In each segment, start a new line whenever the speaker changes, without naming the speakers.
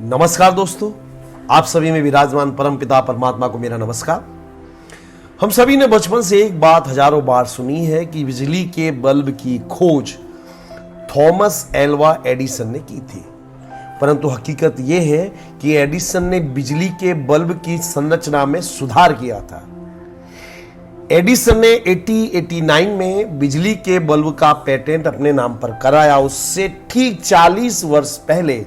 नमस्कार दोस्तों, आप सभी में विराजमान परमपिता परमात्मा को मेरा नमस्कार। हम सभी ने बचपन से एक बात हजारों बार सुनी है कि बिजली के बल्ब की खोज थॉमस एल्वा एडिसन ने की थी, परंतु हकीकत यह है कि एडिसन ने बिजली के बल्ब की संरचना में सुधार किया था। एडिसन ने 1889 में बिजली के बल्ब का पेटेंट अपने नाम पर कराया। उससे ठीक 40 वर्ष पहले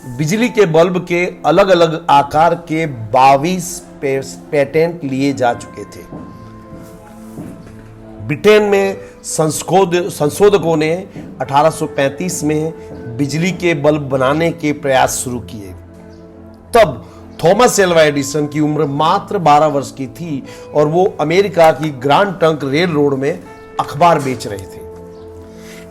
बिजली के बल्ब के अलग अलग आकार के 22 पेटेंट लिए जा चुके थे। ब्रिटेन में संशोधकों ने 1835 में बिजली के बल्ब बनाने के प्रयास शुरू किए। तब थॉमस एल्वा एडिसन की उम्र मात्र 12 वर्ष की थी और वो अमेरिका की ग्रैंड ट्रंक रेल रोड में अखबार बेच रहे थे।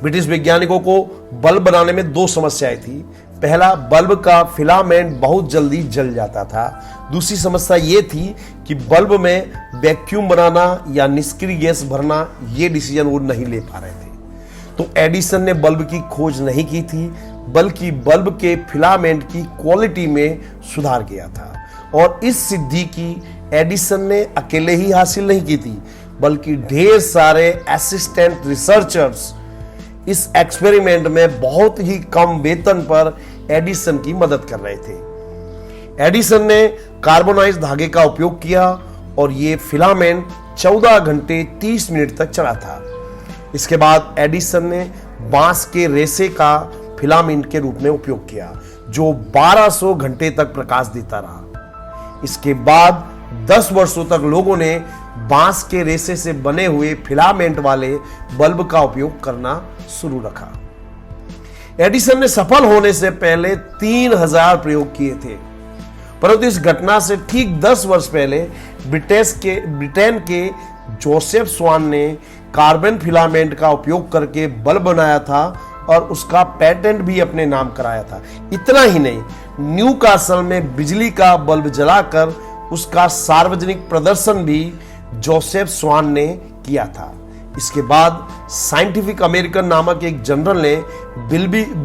ब्रिटिश वैज्ञानिकों को बल्ब बनाने में दो समस्याएं थी। पहला, बल्ब का फिलामेंट बहुत जल्दी जल जाता था। दूसरी समस्या यह थी कि बल्ब में वैक्यूम बनाना या निष्क्रिय गैस भरना, ये डिसीजन वो नहीं ले पा रहे थे। तो एडिसन ने बल्ब की खोज नहीं की थी, बल्कि बल्ब के फिलामेंट की क्वालिटी में सुधार किया था। और इस सिद्धि की एडिसन ने अकेले ही हासिल नहीं की थी, बल्कि ढेर सारे असिस्टेंट रिसर्चर्स इस एक्सपेरिमेंट में बहुत ही कम वेतन पर एडिसन की मदद कर रहे थे। एडिसन ने कार्बोनाइज्ड धागे का उपयोग किया और यह फिलामेंट 14 घंटे 30 मिनट तक चला था। इसके बाद एडिसन ने बांस के रेशे का फिलामेंट के रूप में उपयोग किया, जो 1200 घंटे तक प्रकाश देता रहा। इसके बाद 10 वर्षों तक लोगों ने बांस के रेशे से बने हुए फिलामेंट वाले बल्ब का उपयोग करना शुरू रखा। एडिसन ने सफल होने से पहले 3000 प्रयोग किए थे, परंतु इस घटना से ठीक 10 वर्ष पहले ब्रिटेन के जोसेफ स्वान ने कार्बन फिलामेंट का उपयोग करके बल्ब बनाया था और उसका पेटेंट भी अपने नाम कराया था। इतना ही नहीं, न्यूकासल में बिजली का बल्ब जलाकर उसका सार्वजनिक प्रदर्शन भी जोसेफ स्वान ने किया था। इसके बाद साइंटिफिक अमेरिकन नामक एक जर्नल ने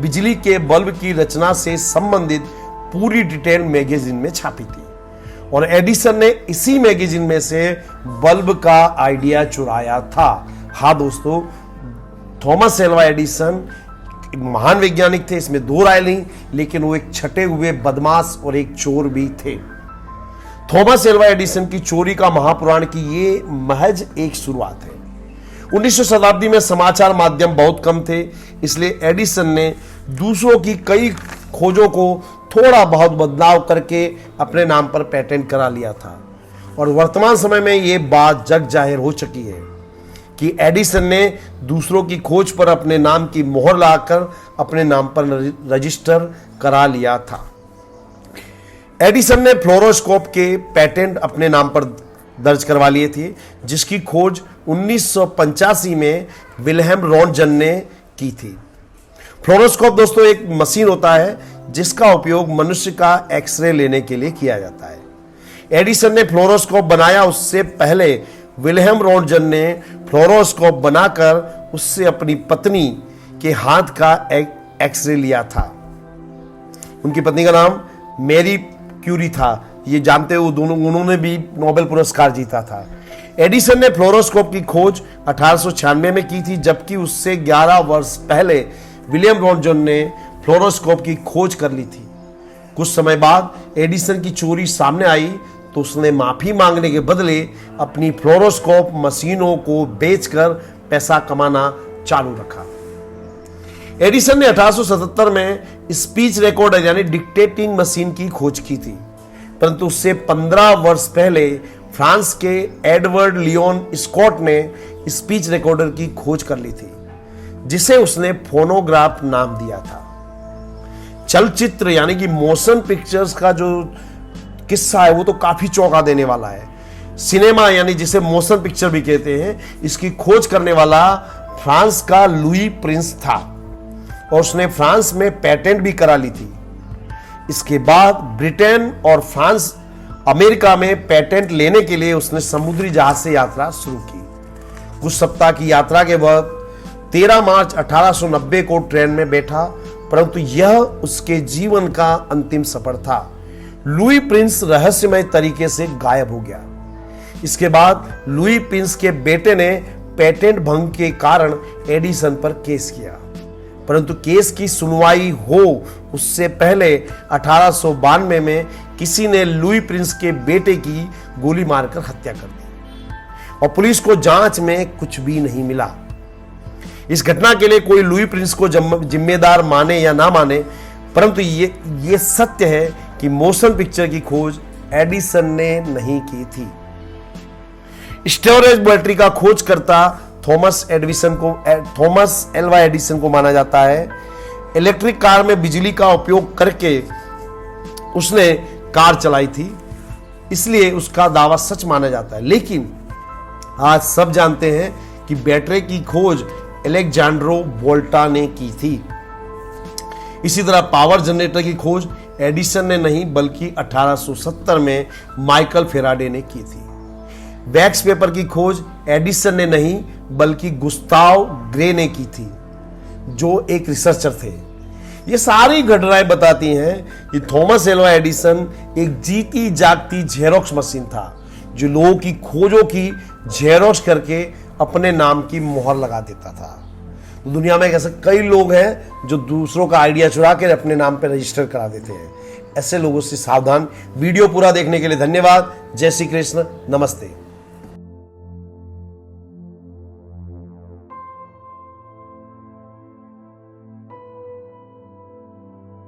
बिजली के बल्ब की रचना से संबंधित पूरी डिटेल मैगजीन में छापी थी और एडिसन ने इसी मैगजीन में से बल्ब का आइडिया चुराया था। हाँ दोस्तों, थॉमस एल्वा एडिसन एक महान वैज्ञानिक थे, इसमें दो राय नहीं, लेकिन वो एक छटे हुए बदमाश और एक चोर भी थे। थॉमस एल्वा एडिसन की चोरी का महापुराण की ये महज एक शुरुआत है। 19वीं शताब्दी में समाचार माध्यम बहुत कम थे, इसलिए एडिसन ने दूसरों की कई खोजों को थोड़ा बहुत बदलाव करके अपने नाम पर पेटेंट करा लिया था। और वर्तमान समय में ये बात जग जाहिर हो चुकी है कि एडिसन ने दूसरों की खोज पर अपने नाम की मोहर लगाकर अपने नाम पर रजिस्टर करा लिया था। एडिसन ने फ्लोरोस्कोप के पेटेंट अपने नाम पर दर्ज करवा लिए थे, जिसकी खोज 1985 में विल्हेम रॉन्टजन ने की थी। फ्लोरोस्कोप दोस्तों एक मशीन होता है जिसका उपयोग मनुष्य का एक्सरे लेने के लिए किया जाता है। एडिसन ने फ्लोरोस्कोप बनाया, उससे पहले विल्हेम रॉन्टजन ने फ्लोरोस्कोप बनाकर उससे अपनी पत्नी के हाथ का एक्सरे लिया था। उनकी पत्नी का नाम मैरी क्यूरी था। ये जानते हो उन्होंने भी नोबेल पुरस्कार जीता था। एडिसन ने फ्लोरोस्कोप की खोज 1896 में की थी, जबकि उससे 11 वर्ष पहले विलियम रॉन्टजन ने फ्लोरोस्कोप की खोज कर ली थी। कुछ समय बाद एडिसन की चोरी सामने आई तो उसने माफी मांगने के बदले अपनी फ्लोरोस्कोप मशीनों को बेचकर पैसा कमाना चालू रखा। एडिसन ने 1877 में स्पीच रिकॉर्डर यानी डिक्टेटिंग मशीन की खोज की थी, परंतु उससे 15 वर्ष पहले फ्रांस के एडवर्ड लियोन स्कॉट ने स्पीच रिकॉर्डर की खोज कर ली थी, जिसे उसने फोनोग्राफ नाम दिया था। चलचित्र यानी कि मोशन पिक्चर्स का जो किस्सा है वो तो काफी चौंका देने वाला है। सिनेमा यानी जिसे मोशन पिक्चर भी कहते हैं, इसकी खोज करने वाला फ्रांस का लुई प्रिंस था और उसने फ्रांस में पेटेंट भी करा ली थी। इसके बाद ब्रिटेन और फ्रांस अमेरिका में पेटेंट लेने के लिए उसने समुद्री जहाज से यात्रा शुरू की। कुछ सप्ताह की यात्रा के बाद 13 मार्च 1890 को ट्रेन में बैठा परंतु यह उसके जीवन का अंतिम सफर था। लुई प्रिंस रहस्यमय तरीके से गायब हो गया। इसके बाद लुई प्रिंस के बेटे ने पेटेंट भंग के कारण एडिसन पर केस किया, परंतु केस की सुनवाई हो उससे पहले 1892 में किसी ने लुई प्रिंस के बेटे की गोली मारकर हत्या कर दी और पुलिस को जांच में कुछ भी नहीं मिला। इस घटना के लिए कोई लुई प्रिंस को जिम्मेदार माने या ना माने, परंतु ये सत्य है कि मोशन पिक्चर की खोज एडिसन ने नहीं की थी। स्टोरेज बैटरी का खोजकर्ता थॉमस एल्वा एडिसन को माना जाता है। इलेक्ट्रिक कार में बिजली का उपयोग करके उसने कार चलाई थी, इसलिए उसका दावा सच माना जाता है। लेकिन आज सब जानते हैं कि बैटरी की खोज अलेक्जेंड्रो वोल्टा ने की थी। इसी तरह पावर जनरेटर की खोज एडिसन ने नहीं बल्कि 1870 में माइकल फेराडे ने की थी। वैक्स पेपर की खोज एडिसन ने नहीं बल्कि गुस्ताव ग्रे ने की थी, जो एक रिसर्चर थे। ये सारी घटनाएं बताती हैं कि थॉमस एल्वा एडिसन एक जीती जागती जेरोक्स मशीन था, जो लोगों की खोजों की जेरोक्स करके अपने नाम की मोहर लगा देता था। तो दुनिया में ऐसे कई लोग हैं जो दूसरों का आइडिया चुरा कर अपने नाम पर रजिस्टर करा देते हैं। ऐसे लोगों से सावधान। वीडियो पूरा देखने के लिए धन्यवाद। जय श्री कृष्ण। नमस्ते।